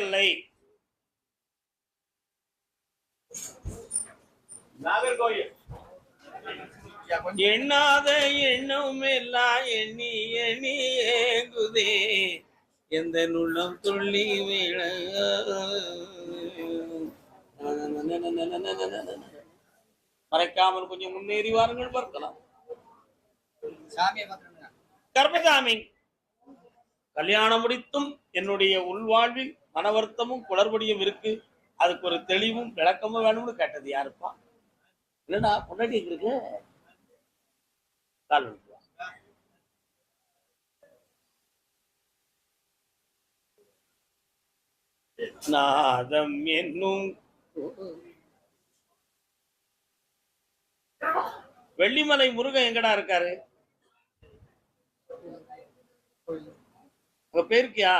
எல்லை. நாகர்கோயில் எண்ணாத எண்ணம் எல்லாம் எண்ணி எண்ணி ஏங்குதே எந்த நுள்ளம் துள்ளி விழ. மறைக்காமல் கொஞ்சம் முன்னேறி வாருங்கள் பார்க்கலாம். கர்மசாமி, கல்யாணம் முடித்தும் என்னுடைய உள்வாழ்வில் மனவர்த்தமும் குளறுபடியும் இருக்கு. அதுக்கு ஒரு தெளிவும் விளக்கமும் வேணும்னு கேட்டது யாருப்பா? இல்லடா பொண்டாட்டி இருக்கு. கால் நாதம் என்னும் வெள்ளிமலை முருகன் எங்கடா இருக்காரு? உங்க பேருக்கியா?